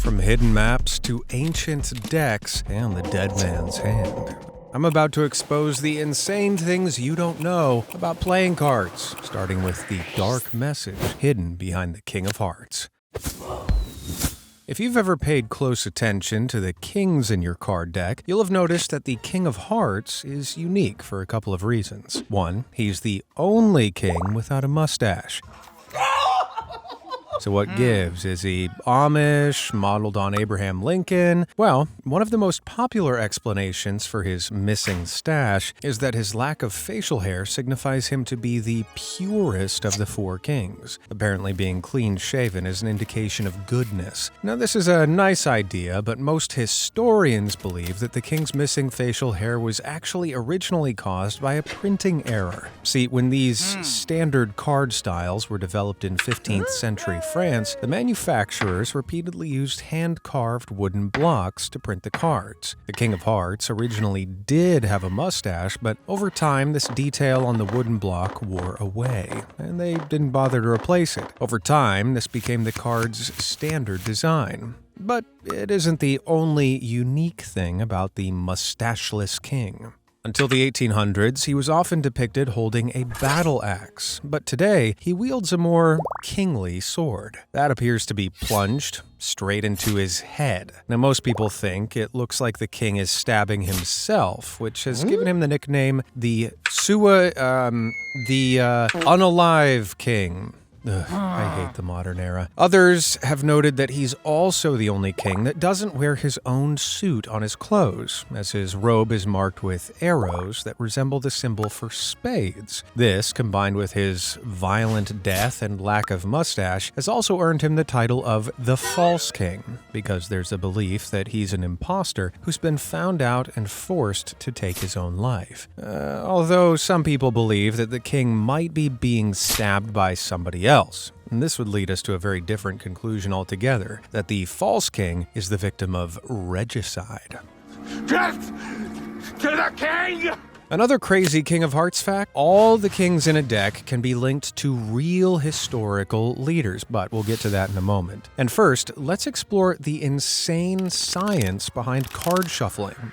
from hidden maps to ancient decks and the dead man's hand. I'm about to expose the insane things you don't know about playing cards, starting with the dark message hidden behind the King of Hearts. If you've ever paid close attention to the kings in your card deck, you'll have noticed that the King of Hearts is unique for a couple of reasons. One, he's the only king without a mustache. So what gives? Is he Amish, modeled on Abraham Lincoln? Well, one of the most popular explanations for his missing stash is that his lack of facial hair signifies him to be the purest of the four kings. Apparently being clean-shaven is an indication of goodness. Now this is a nice idea, but most historians believe that the king's missing facial hair was actually originally caused by a printing error. See, when these standard card styles were developed in 15th century France, the manufacturers repeatedly used hand-carved wooden blocks to print the cards. The King of Hearts originally did have a mustache, but over time this detail on the wooden block wore away, and they didn't bother to replace it. Over time, this became the card's standard design. But it isn't the only unique thing about the mustacheless king. Until the 1800s, he was often depicted holding a battle axe, but today he wields a more kingly sword. That appears to be plunged straight into his head. Now most people think it looks like the king is stabbing himself, which has given him the nickname the Unalive King. Ugh, I hate the modern era. Others have noted that he's also the only king that doesn't wear his own suit on his clothes, as his robe is marked with arrows that resemble the symbol for spades. This, combined with his violent death and lack of mustache, has also earned him the title of the False King, because there's a belief that he's an imposter who's been found out and forced to take his own life. Although some people believe that the king might be being stabbed by somebody else. And this would lead us to a very different conclusion altogether, that the false king is the victim of regicide. Get to the king! Another crazy King of Hearts fact, all the kings in a deck can be linked to real historical leaders, but we'll get to that in a moment. And first, let's explore the insane science behind card shuffling.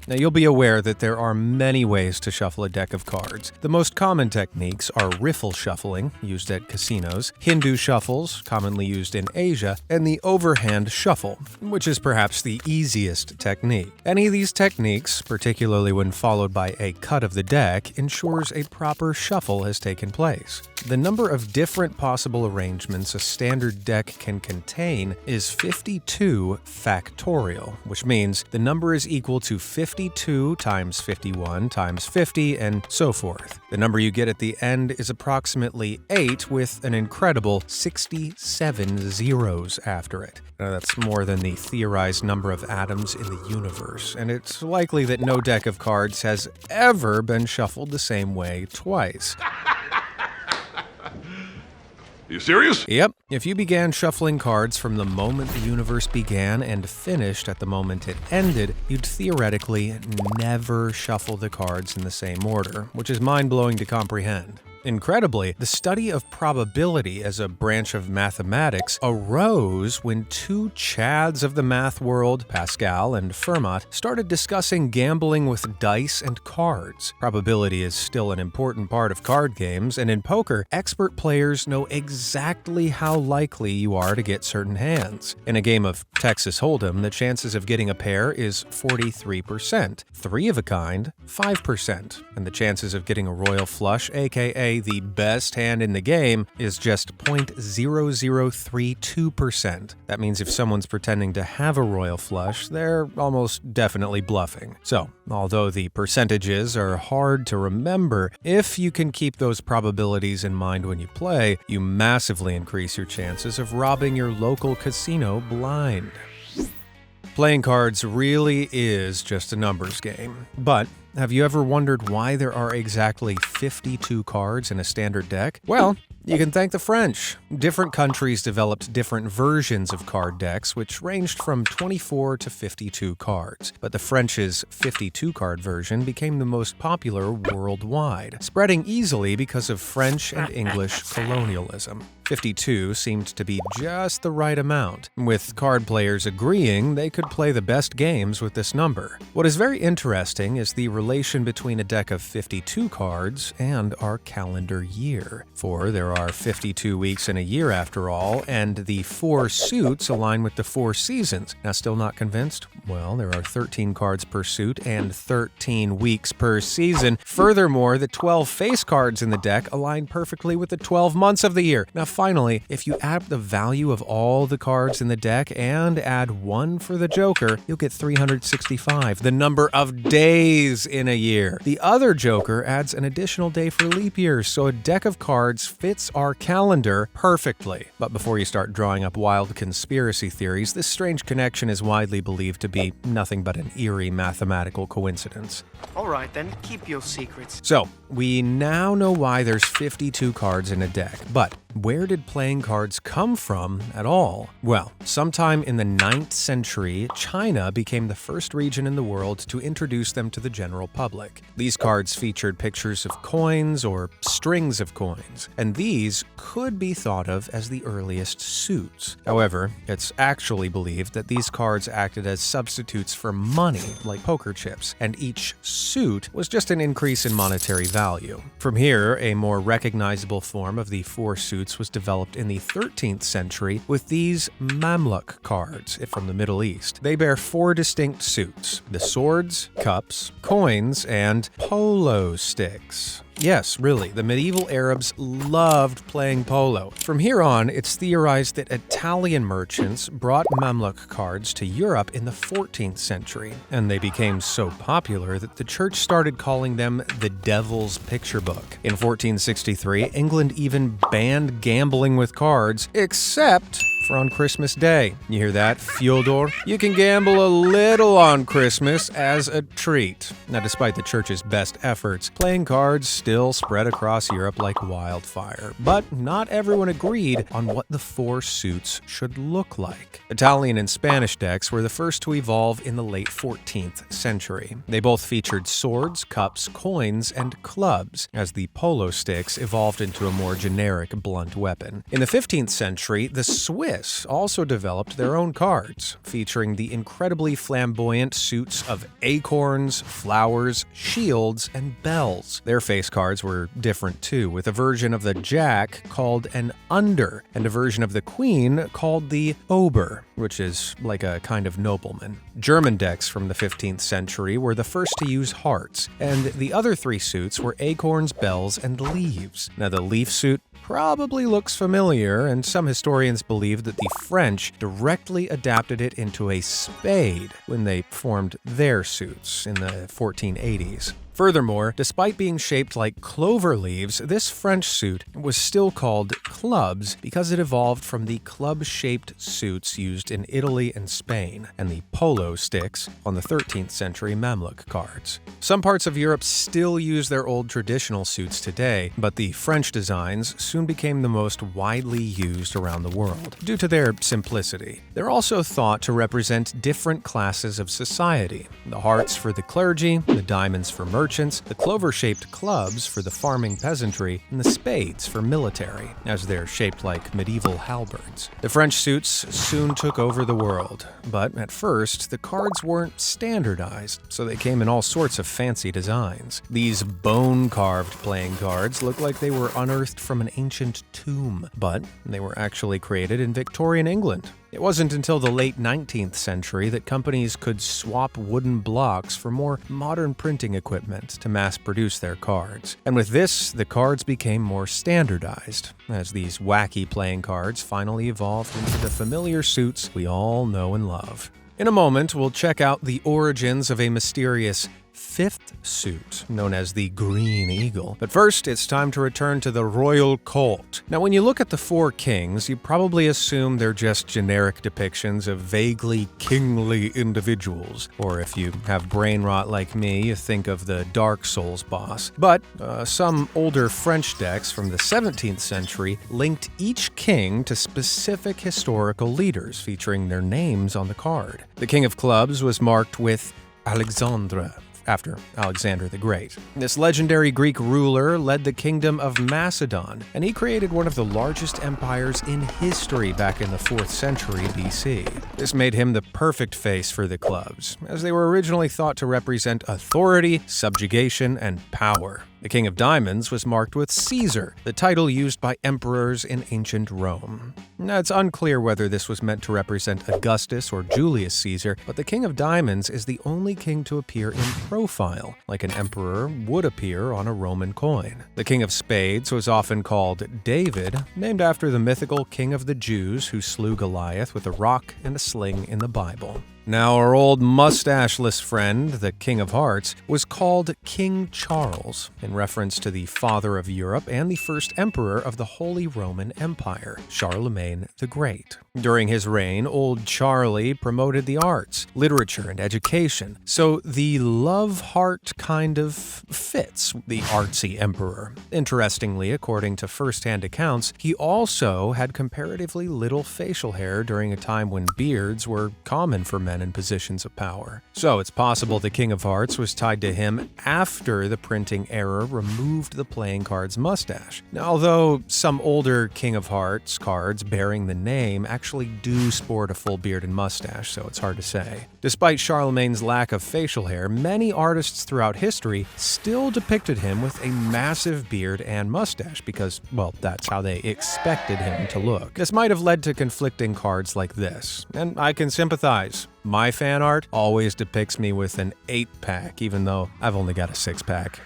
Now, you'll be aware that there are many ways to shuffle a deck of cards. The most common techniques are riffle shuffling, used at casinos, Hindu shuffles, commonly used in Asia, and the overhand shuffle, which is perhaps the easiest technique. Any of these techniques, particularly when followed by a cut of the deck, ensures a proper shuffle has taken place. The number of different possible arrangements a standard deck can contain is 52 factorial, which means the number is equal to 52 times 51 times 50 and so forth. The number you get at the end is approximately 8 with an incredible 67 zeros after it. Now that's more than the theorized number of atoms in the universe, and it's likely that no deck of cards has ever been shuffled the same way twice. You serious? Yep. If you began shuffling cards from the moment the universe began and finished at the moment it ended, you'd theoretically never shuffle the cards in the same order, which is mind-blowing to comprehend. Incredibly, the study of probability as a branch of mathematics arose when two Chads of the math world, Pascal and Fermat, started discussing gambling with dice and cards. Probability is still an important part of card games, and in poker, expert players know exactly how likely you are to get certain hands. In a game of Texas Hold'em, the chances of getting a pair is 43%, 3 of a kind, 5%, and the chances of getting a royal flush, aka the best hand in the game, is just 0.0032%. That means if someone's pretending to have a royal flush, they're almost definitely bluffing. So, although the percentages are hard to remember, if you can keep those probabilities in mind when you play, you massively increase your chances of robbing your local casino blind. Playing cards really is just a numbers game, but have you ever wondered why there are exactly 52 cards in a standard deck? Well, you can thank the French. Different countries developed different versions of card decks, which ranged from 24 to 52 cards. But the French's 52-card version became the most popular worldwide, spreading easily because of French and English colonialism. 52 seemed to be just the right amount, with card players agreeing they could play the best games with this number. What is very interesting is the relation between a deck of 52 cards and our calendar year. For there are 52 weeks in a year after all, and the 4 suits align with the 4 seasons. Now, still not convinced? Well, there are 13 cards per suit and 13 weeks per season. Furthermore, the 12 face cards in the deck align perfectly with the 12 months of the year. Now, finally, if you add up the value of all the cards in the deck and add 1 for the Joker, you'll get 365, the number of days in a year. The other Joker adds an additional day for leap years, so a deck of cards fits our calendar perfectly. But before you start drawing up wild conspiracy theories, this strange connection is widely believed to be nothing but an eerie mathematical coincidence. All right, then, keep your secrets. So, we now know why there's 52 cards in a deck, but where did playing cards come from at all? Well, sometime in the 9th century, China became the first region in the world to introduce them to the general public. These cards featured pictures of coins or strings of coins, and these could be thought of as the earliest suits. However, it's actually believed that these cards acted as substitutes for money, like poker chips, and each suit was just an increase in monetary value. From here, a more recognizable form of the 4 suits was developed in the 13th century with these Mamluk cards from the Middle East. They bear 4 distinct suits: the swords, cups, coins, and polo sticks. Yes, really, the medieval Arabs loved playing polo. From here on, it's theorized that Italian merchants brought Mamluk cards to Europe in the 14th century, and they became so popular that the church started calling them the Devil's Picture Book. In 1463, England even banned gambling with cards, except for on Christmas Day. You hear that, Fyodor? You can gamble a little on Christmas as a treat. Now, despite the church's best efforts, playing cards still spread across Europe like wildfire. But not everyone agreed on what the 4 suits should look like. Italian and Spanish decks were the first to evolve in the late 14th century. They both featured swords, cups, coins, and clubs, as the polo sticks evolved into a more generic blunt weapon. In the 15th century, the Swiss also developed their own cards, featuring the incredibly flamboyant suits of acorns, flowers, shields, and bells. Their face cards were different too, with a version of the Jack called an Under, and a version of the Queen called the Ober, which is like a kind of nobleman. German decks from the 15th century were the first to use hearts, and the other 3 suits were acorns, bells, and leaves. Now, the leaf suit probably looks familiar, and some historians believe that the French directly adapted it into a spade when they formed their suits in the 1480s. Furthermore, despite being shaped like clover leaves, this French suit was still called clubs because it evolved from the club-shaped suits used in Italy and Spain, and the polo sticks on the 13th century Mamluk cards. Some parts of Europe still use their old traditional suits today, but the French designs soon became the most widely used around the world, due to their simplicity. They're also thought to represent different classes of society: the hearts for the clergy, the diamonds for merchants, the clover-shaped clubs for the farming peasantry, and the spades for military, as they're shaped like medieval halberds. The French suits soon took over the world, but at first, the cards weren't standardized, so they came in all sorts of fancy designs. These bone-carved playing cards look like they were unearthed from an ancient tomb, but they were actually created in Victorian England. It wasn't until the late 19th century that companies could swap wooden blocks for more modern printing equipment to mass-produce their cards. And with this, the cards became more standardized, as these wacky playing cards finally evolved into the familiar suits we all know and love. In a moment, we'll check out the origins of a mysterious 5th suit, known as the Green Eagle. But first, it's time to return to the royal court. Now, when you look at the 4 kings, you probably assume they're just generic depictions of vaguely kingly individuals. Or if you have brain rot like me, you think of the Dark Souls boss. But some older French decks from the 17th century linked each king to specific historical leaders, featuring their names on the card. The King of Clubs was marked with Alexandre, after Alexander the Great. This legendary Greek ruler led the kingdom of Macedon, and he created one of the largest empires in history back in the 4th century BC. This made him the perfect face for the clubs, as they were originally thought to represent authority, subjugation, and power. The King of Diamonds was marked with Caesar, the title used by emperors in ancient Rome. Now, it's unclear whether this was meant to represent Augustus or Julius Caesar, but the King of Diamonds is the only king to appear in profile, like an emperor would appear on a Roman coin. The King of Spades was often called David, named after the mythical king of the Jews who slew Goliath with a rock and a sling in the Bible. Now, our old mustacheless friend, the King of Hearts, was called King Charles, in reference to the father of Europe and the first emperor of the Holy Roman Empire, Charlemagne the Great. During his reign, Old Charlie promoted the arts, literature, and education, so the love heart kind of fits the artsy emperor. Interestingly, according to first-hand accounts, he also had comparatively little facial hair during a time when beards were common for men in positions of power. So it's possible the King of Hearts was tied to him after the printing era removed the playing card's mustache. Now, although some older King of Hearts cards bearing the name actually do sport a full beard and mustache, so it's hard to say. Despite Charlemagne's lack of facial hair, many artists throughout history still depicted him with a massive beard and mustache because, well, that's how they expected him to look. This might have led to conflicting cards like this, and I can sympathize. My fan art always depicts me with an 8-pack, even though I've only got a 6-pack.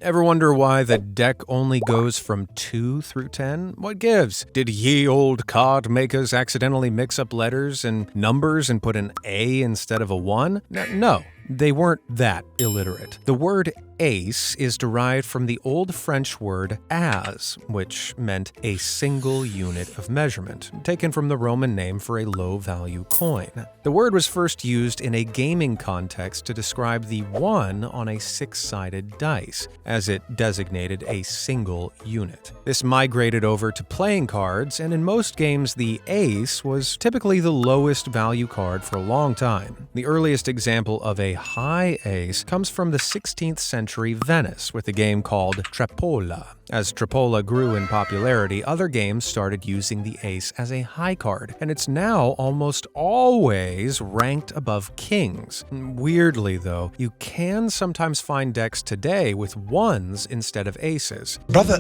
Ever wonder why the deck only goes from 2 through 10? What gives? Did ye old card makers accidentally mix up letters and numbers and put an A instead of a 1? No. They weren't that illiterate. The word ace is derived from the Old French word as, which meant a single unit of measurement, taken from the Roman name for a low-value coin. The word was first used in a gaming context to describe the 1 on a 6-sided dice, as it designated a single unit. This migrated over to playing cards, and in most games the ace was typically the lowest value card for a long time. The earliest example of a high ace comes from the 16th century Venice with a game called Trappola. As Trappola grew in popularity, other games started using the ace as a high card, and it's now almost always ranked above kings. Weirdly though, you can sometimes find decks today with 1s instead of aces. Brother,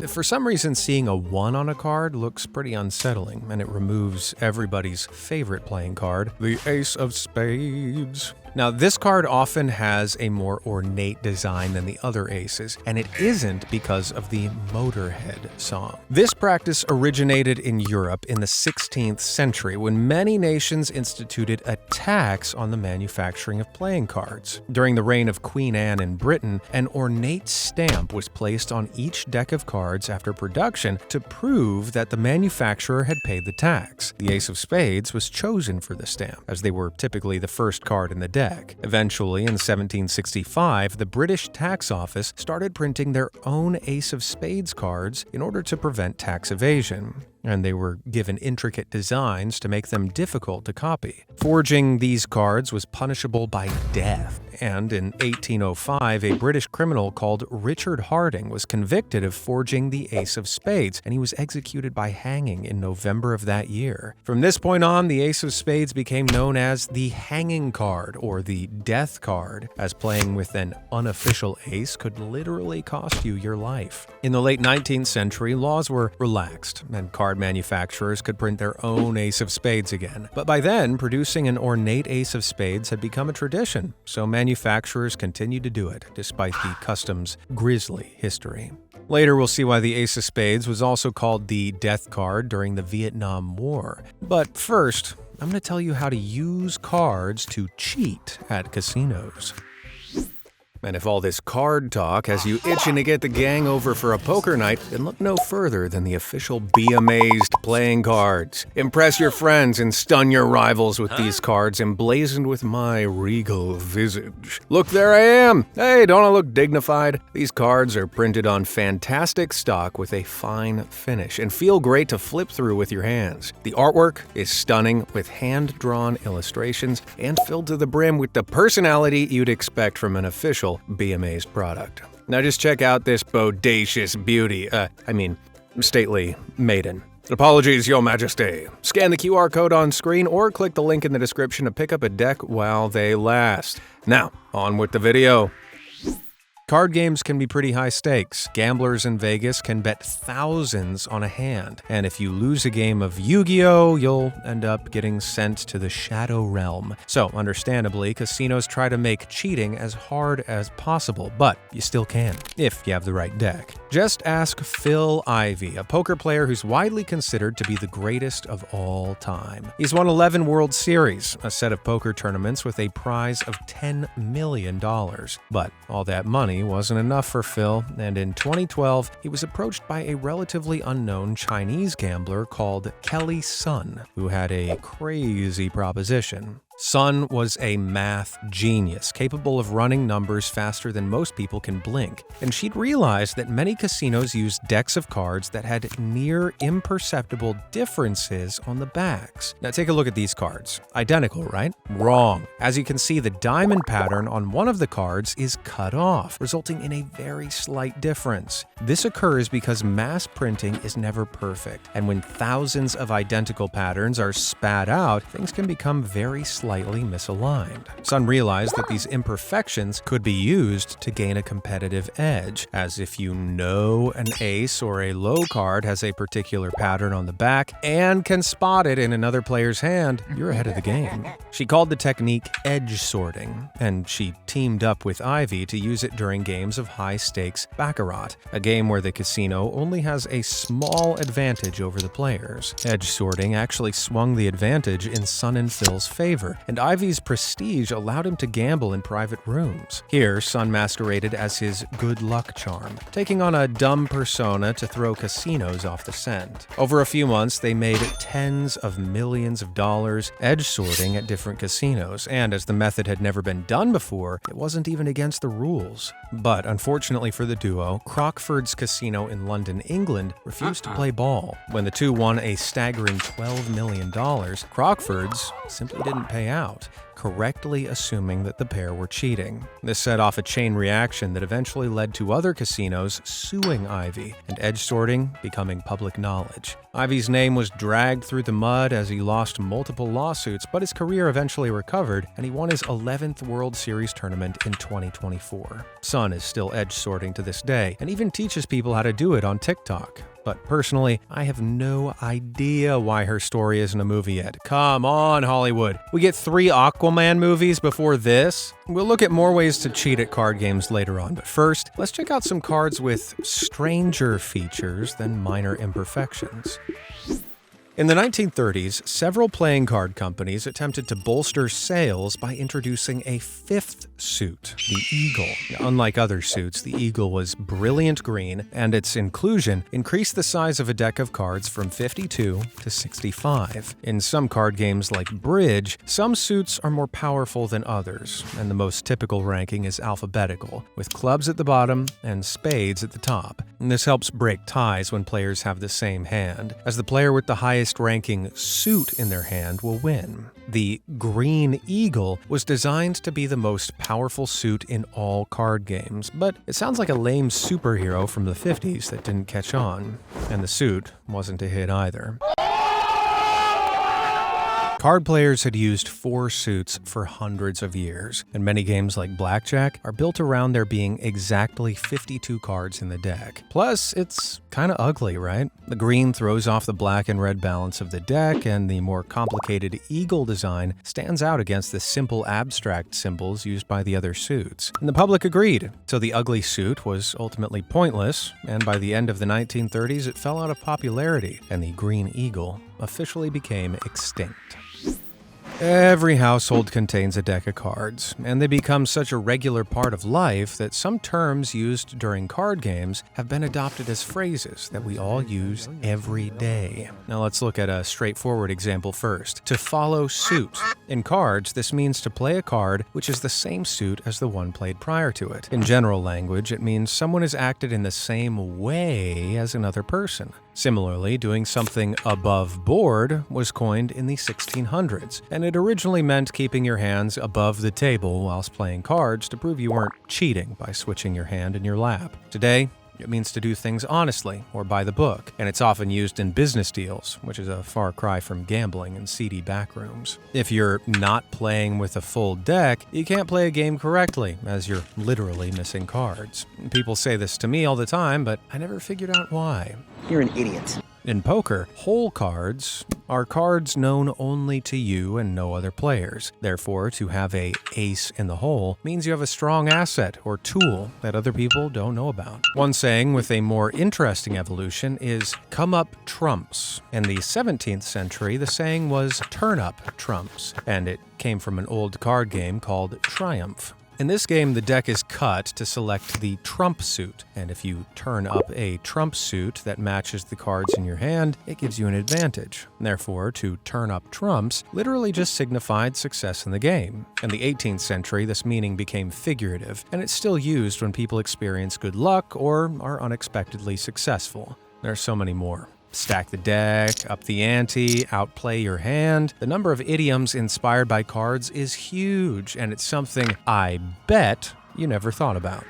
For some reason, seeing a 1 on a card looks pretty unsettling, and it removes everybody's favorite playing card, the Ace of Spades. Now, this card often has a more ornate design than the other aces, and it isn't because of the Motorhead song. This practice originated in Europe in the 16th century when many nations instituted a tax on the manufacturing of playing cards. During the reign of Queen Anne in Britain, an ornate stamp was placed on each deck of cards after production to prove that the manufacturer had paid the tax. The Ace of Spades was chosen for the stamp, as they were typically the first card in the deck. Eventually, in 1765, the British Tax Office started printing their own Ace of Spades cards in order to prevent tax evasion, and they were given intricate designs to make them difficult to copy. Forging these cards was punishable by death, and in 1805, a British criminal called Richard Harding was convicted of forging the Ace of Spades, and he was executed by hanging in November of that year. From this point on, the Ace of Spades became known as the hanging card, or the death card, as playing with an unofficial ace could literally cost you your life. In the late 19th century, laws were relaxed, and card manufacturers could print their own Ace of Spades again. But by then, producing an ornate Ace of Spades had become a tradition, so manufacturers continued to do it, despite the custom's grisly history. Later, we'll see why the Ace of Spades was also called the death card during the Vietnam War. But first, I'm going to tell you how to use cards to cheat at casinos. And if all this card talk has you itching to get the gang over for a poker night, then look no further than the official Be Amazed playing cards. Impress your friends and stun your rivals with these cards emblazoned with my regal visage. Look, there I am! Hey, don't I look dignified? These cards are printed on fantastic stock with a fine finish and feel great to flip through with your hands. The artwork is stunning with hand-drawn illustrations and filled to the brim with the personality you'd expect from an official Be Amazed product. Now just check out this bodacious beauty, stately maiden. Apologies, Your Majesty. Scan the QR code on screen or click the link in the description to pick up a deck while they last. Now, on with the video. Card games can be pretty high stakes. Gamblers in Vegas can bet thousands on a hand, and if you lose a game of Yu-Gi-Oh, you'll end up getting sent to the Shadow Realm. So, understandably, casinos try to make cheating as hard as possible, but you still can, if you have the right deck. Just ask Phil Ivey, a poker player who's widely considered to be the greatest of all time. He's won 11 World Series, a set of poker tournaments with a prize of $10 million. But all that money wasn't enough for Phil, and in 2012, he was approached by a relatively unknown Chinese gambler called Kelly Sun, who had a crazy proposition. Sun was a math genius, capable of running numbers faster than most people can blink, and she'd realized that many casinos used decks of cards that had near imperceptible differences on the backs. Now take a look at these cards. Identical, right? Wrong. As you can see, the diamond pattern on one of the cards is cut off, resulting in a very slight difference. This occurs because mass printing is never perfect, and when thousands of identical patterns are spat out, things can become very slightly misaligned. Sun realized that these imperfections could be used to gain a competitive edge, as if you know an ace or a low card has a particular pattern on the back and can spot it in another player's hand, you're ahead of the game. She called the technique edge sorting, and she teamed up with Ivy to use it during games of high-stakes baccarat, a game where the casino only has a small advantage over the players. Edge sorting actually swung the advantage in Sun and Phil's favor, and Ivy's prestige allowed him to gamble in private rooms. Here, Sun masqueraded as his good luck charm, taking on a dumb persona to throw casinos off the scent. Over a few months, they made tens of millions of dollars edge sorting at different casinos, and as the method had never been done before, it wasn't even against the rules. But unfortunately for the duo, Crockford's casino in London, England, refused to play ball. When the two won a staggering $12 million, Crockford's simply didn't pay out, correctly assuming that the pair were cheating. This set off a chain reaction that eventually led to other casinos suing Ivy, and edge sorting becoming public knowledge. Ivy's name was dragged through the mud as he lost multiple lawsuits, but his career eventually recovered, and he won his 11th World Series tournament in 2024. Sun is still edge sorting to this day, and even teaches people how to do it on TikTok. But personally, I have no idea why her story isn't a movie yet. Come on, Hollywood. We get 3 Aquaman movies before this? We'll look at more ways to cheat at card games later on, but first, let's check out some cards with stranger features than minor imperfections. In the 1930s, several playing card companies attempted to bolster sales by introducing a 5th suit, the Eagle. Now, unlike other suits, the Eagle was brilliant green, and its inclusion increased the size of a deck of cards from 52 to 65. In some card games like Bridge, some suits are more powerful than others, and the most typical ranking is alphabetical, with clubs at the bottom and spades at the top. And this helps break ties when players have the same hand, as the player with the highest ranking suit in their hand will win. The Green Eagle was designed to be the most powerful suit in all card games, but it sounds like a lame superhero from the 50s that didn't catch on. And the suit wasn't a hit either. Card players had used 4 suits for hundreds of years, and many games like Blackjack are built around there being exactly 52 cards in the deck. Plus, it's kinda ugly, right? The green throws off the black and red balance of the deck, and the more complicated eagle design stands out against the simple abstract symbols used by the other suits. And the public agreed, so the ugly suit was ultimately pointless, and by the end of the 1930s it fell out of popularity, and the Green Eagle officially became extinct. Every household contains a deck of cards, and they become such a regular part of life that some terms used during card games have been adopted as phrases that we all use every day. Now let's look at a straightforward example first. To follow suit. In cards, this means to play a card which is the same suit as the one played prior to it. In general language, it means someone has acted in the same way as another person. Similarly, doing something above board was coined in the 1600s, and it originally meant keeping your hands above the table whilst playing cards to prove you weren't cheating by switching your hand in your lap. Today, it means to do things honestly or by the book, and it's often used in business deals, which is a far cry from gambling in seedy backrooms. If you're not playing with a full deck, you can't play a game correctly, as you're literally missing cards. People say this to me all the time, but I never figured out why. You're an idiot. In poker, hole cards are cards known only to you and no other players. Therefore, to have an ace in the hole means you have a strong asset or tool that other people don't know about. One saying with a more interesting evolution is "come up trumps." In the 17th century, the saying was "turn up trumps," and it came from an old card game called Triumph. In this game, the deck is cut to select the trump suit, and if you turn up a trump suit that matches the cards in your hand, it gives you an advantage. Therefore, to turn up trumps literally just signified success in the game. In the 18th century, this meaning became figurative, and it's still used when people experience good luck or are unexpectedly successful. There are so many more. Stack the deck, up the ante, outplay your hand. The number of idioms inspired by cards is huge, and it's something I bet you never thought about.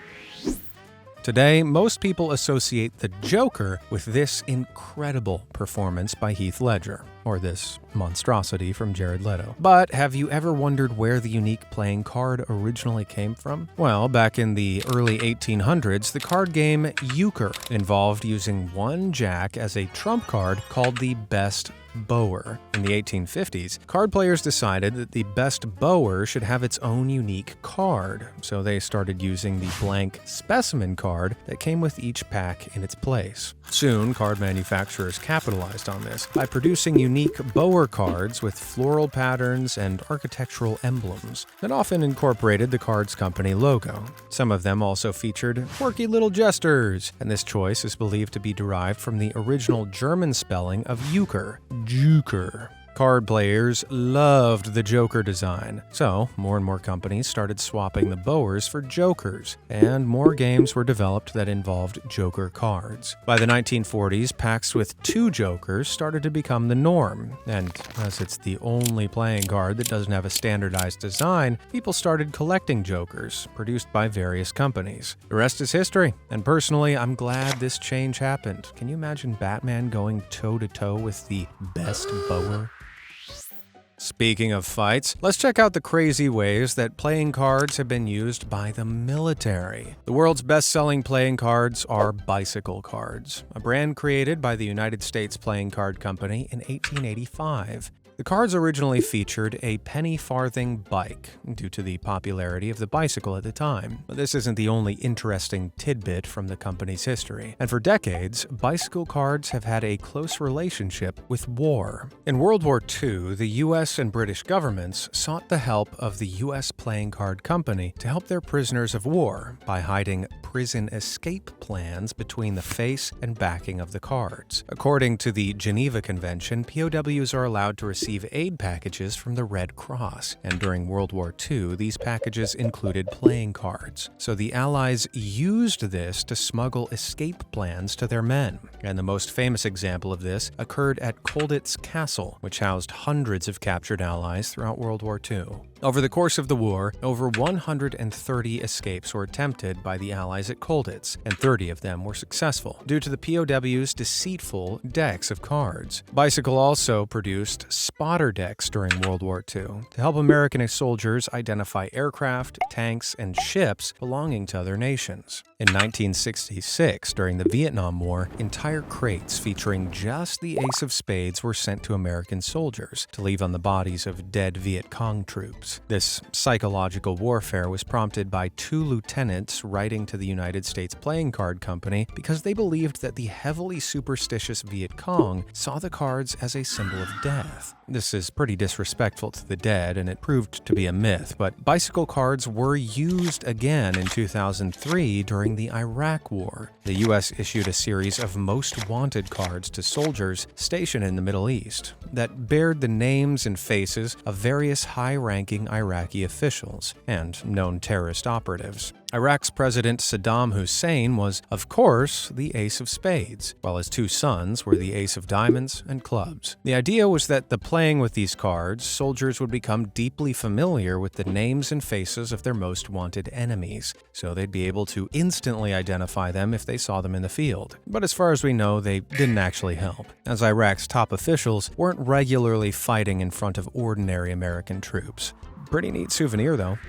Today, most people associate the Joker with this incredible performance by Heath Ledger, or this monstrosity from Jared Leto. But have you ever wondered where the unique playing card originally came from? Well, back in the early 1800s, the card game euchre involved using one jack as a trump card called the best bower. In the 1850s, card players decided that the best bower should have its own unique card, so they started using the blank specimen card that came with each pack in its place. Soon, card manufacturers capitalized on this by producing unique bower cards with floral patterns and architectural emblems that often incorporated the card's company logo. Some of them also featured quirky little gestures, and this choice is believed to be derived from the original German spelling of euchre. Joker. Card players loved the Joker design, so more and more companies started swapping the bowers for jokers, and more games were developed that involved Joker cards. By the 1940s, packs with two jokers started to become the norm, and as it's the only playing card that doesn't have a standardized design, people started collecting jokers, produced by various companies. The rest is history, and personally, I'm glad this change happened. Can you imagine Batman going toe-to-toe with the best bower? Speaking of fights, let's check out the crazy ways that playing cards have been used by the military. The world's best-selling playing cards are bicycle cards, a brand created by the United States Playing Card Company in 1885. The cards originally featured a penny farthing bike, due to the popularity of the bicycle at the time. But this isn't the only interesting tidbit from the company's history. And for decades, bicycle cards have had a close relationship with war. In World War II, the US and British governments sought the help of the US Playing Card Company to help their prisoners of war by hiding prison escape plans between the face and backing of the cards. According to the Geneva Convention, POWs are allowed to receive aid packages from the Red Cross, and during World War II, these packages included playing cards. So the Allies used this to smuggle escape plans to their men, and the most famous example of this occurred at Colditz Castle, which housed hundreds of captured Allies throughout World War II. Over the course of the war, over 130 escapes were attempted by the Allies at Colditz, and 30 of them were successful, due to the POWs' deceitful decks of cards. Bicycle also produced spotter decks during World War II to help American soldiers identify aircraft, tanks, and ships belonging to other nations. In 1966, during the Vietnam War, entire crates featuring just the ace of spades were sent to American soldiers to leave on the bodies of dead Viet Cong troops. This psychological warfare was prompted by two lieutenants writing to the United States Playing Card Company because they believed that the heavily superstitious Viet Cong saw the cards as a symbol of death. This is pretty disrespectful to the dead, and it proved to be a myth, but bicycle cards were used again in 2003 during the Iraq War. The U.S. issued a series of most wanted cards to soldiers stationed in the Middle East that bared the names and faces of various high-ranking Iraqi officials and known terrorist operatives. Iraq's President Saddam Hussein was, of course, the ace of spades, while his two sons were the ace of diamonds and clubs. The idea was that playing with these cards, soldiers would become deeply familiar with the names and faces of their most wanted enemies, so they'd be able to instantly identify them if they saw them in the field. But as far as we know, they didn't actually help, as Iraq's top officials weren't regularly fighting in front of ordinary American troops. Pretty neat souvenir, though.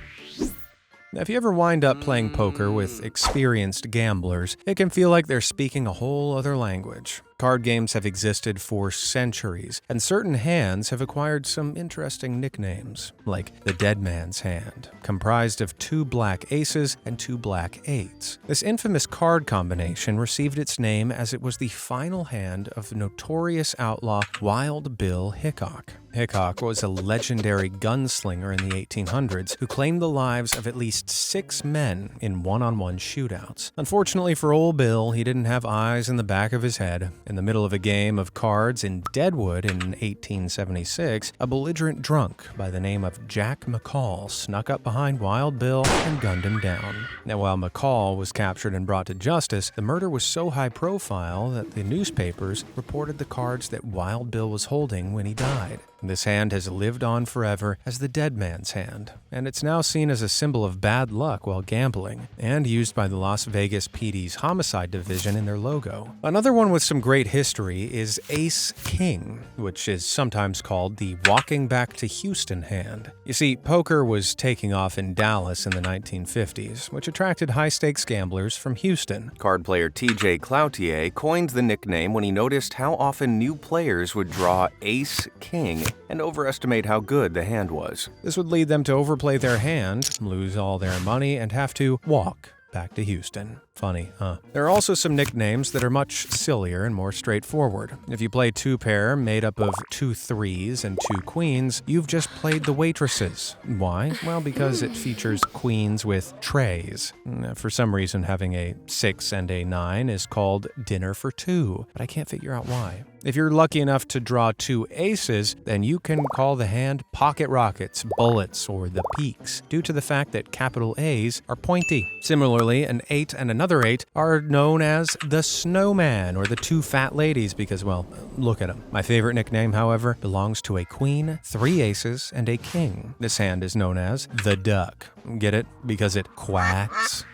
Now, if you ever wind up playing poker with experienced gamblers, it can feel like they're speaking a whole other language. Card games have existed for centuries, and certain hands have acquired some interesting nicknames, like the Dead Man's Hand, comprised of 2 black aces and 2 black eights. This infamous card combination received its name as it was the final hand of notorious outlaw Wild Bill Hickok. Hickok was a legendary gunslinger in the 1800s who claimed the lives of at least 6 men in one-on-one shootouts. Unfortunately for old Bill, he didn't have eyes in the back of his head. In the middle of a game of cards in Deadwood in 1876, a belligerent drunk by the name of Jack McCall snuck up behind Wild Bill and gunned him down. Now, while McCall was captured and brought to justice, the murder was so high profile that the newspapers reported the cards that Wild Bill was holding when he died. This hand has lived on forever as the Dead Man's Hand, and it's now seen as a symbol of bad luck while gambling, and used by the Las Vegas PD's Homicide Division in their logo. Another one with some great history is Ace King, which is sometimes called the Walking Back to Houston hand. You see, poker was taking off in Dallas in the 1950s, which attracted high-stakes gamblers from Houston. Card player TJ Cloutier coined the nickname when he noticed how often new players would draw Ace King and overestimate how good the hand was. This would lead them to overplay their hand, lose all their money, and have to walk back to Houston. Funny, huh? There are also some nicknames that are much sillier and more straightforward. If you play 2-pair made up of 2 3s and 2 queens, you've just played the waitresses. Why? Well, because it features queens with trays. For some reason, having a 6 and a 9 is called dinner for 2, but I can't figure out why. If you're lucky enough to draw 2 aces, then you can call the hand pocket rockets, bullets, or the peaks, due to the fact that capital A's are pointy. Similarly, an 8 and another 8 are known as the snowman or the 2 fat ladies because, well, look at them. My favorite nickname, however, belongs to a queen, 3 aces, and a king. This hand is known as the duck. Get it? Because it quacks.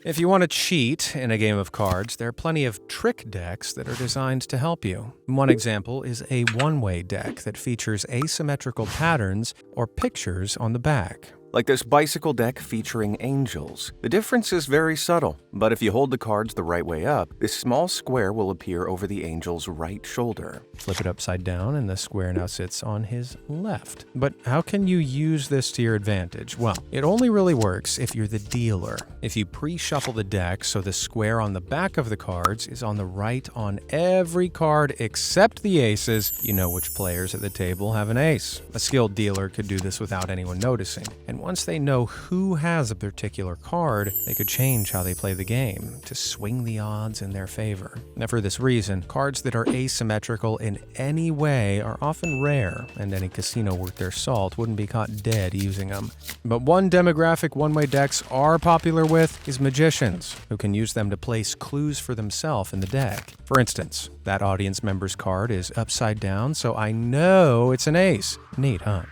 If you want to cheat in a game of cards, there are plenty of trick decks that are designed to help you. One example is a one-way deck that features asymmetrical patterns or pictures on the back. Like this bicycle deck featuring angels. The difference is very subtle, but if you hold the cards the right way up, this small square will appear over the angel's right shoulder. Flip it upside down and the square now sits on his left. But how can you use this to your advantage? Well, it only really works if you're the dealer. If you pre-shuffle the deck so the square on the back of the cards is on the right on every card except the aces, you know which players at the table have an ace. A skilled dealer could do this without anyone noticing. And once they know who has a particular card, they could change how they play the game to swing the odds in their favor. Now, for this reason, cards that are asymmetrical in any way are often rare, and any casino worth their salt wouldn't be caught dead using them. But one demographic one-way decks are popular with is magicians, who can use them to place clues for themselves in the deck. For instance, that audience member's card is upside down, so I know it's an ace. Neat, huh?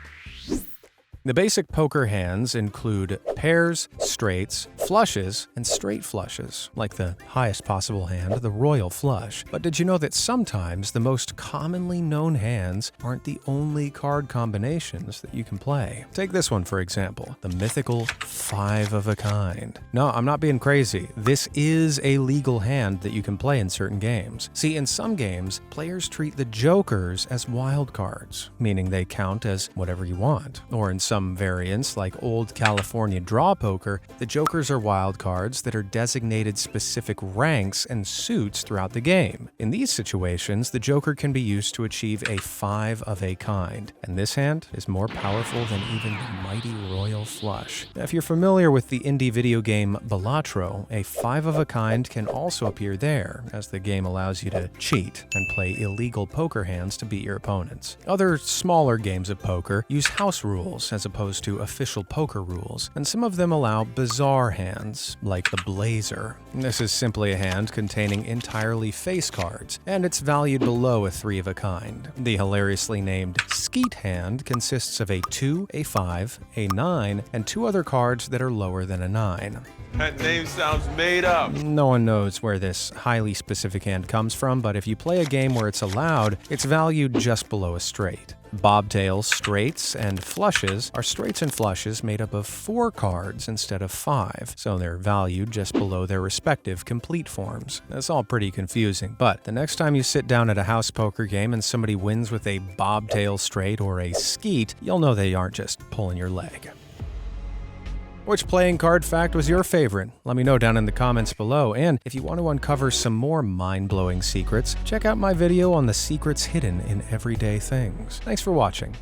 The basic poker hands include pairs, straights, flushes, and straight flushes, like the highest possible hand, the royal flush. But did you know that sometimes the most commonly known hands aren't the only card combinations that you can play? Take this one, for example, the mythical 5 of a kind. No, I'm not being crazy. This is a legal hand that you can play in certain games. See, in some games, players treat the jokers as wild cards, meaning they count as whatever you want. Or in some variants, like old California draw poker, the jokers are wildcards that are designated specific ranks and suits throughout the game. In these situations, the Joker can be used to achieve a 5 of a kind, and this hand is more powerful than even the mighty Royal Flush. Now, if you're familiar with the indie video game Balatro, a 5 of a kind can also appear there, as the game allows you to cheat and play illegal poker hands to beat your opponents. Other smaller games of poker use house rules as opposed to official poker rules, and some of them allow bizarre hands, like the Blazer. This is simply a hand containing entirely face cards, and it's valued below a 3 of a kind. The hilariously named Skeet hand consists of a 2, a 5, a 9, and 2 other cards that are lower than a 9. That name sounds made up. No one knows where this highly specific hand comes from, but if you play a game where it's allowed, it's valued just below a straight. Bobtails, straights, and flushes are straights and flushes made up of 4 cards instead of 5, so they're valued just below their respective complete forms. That's all pretty confusing, but the next time you sit down at a house poker game and somebody wins with a bobtail straight or a skeet, you'll know they aren't just pulling your leg. Which playing card fact was your favorite? Let me know down in the comments below, and if you want to uncover some more mind-blowing secrets, check out my video on the secrets hidden in everyday things. Thanks for watching.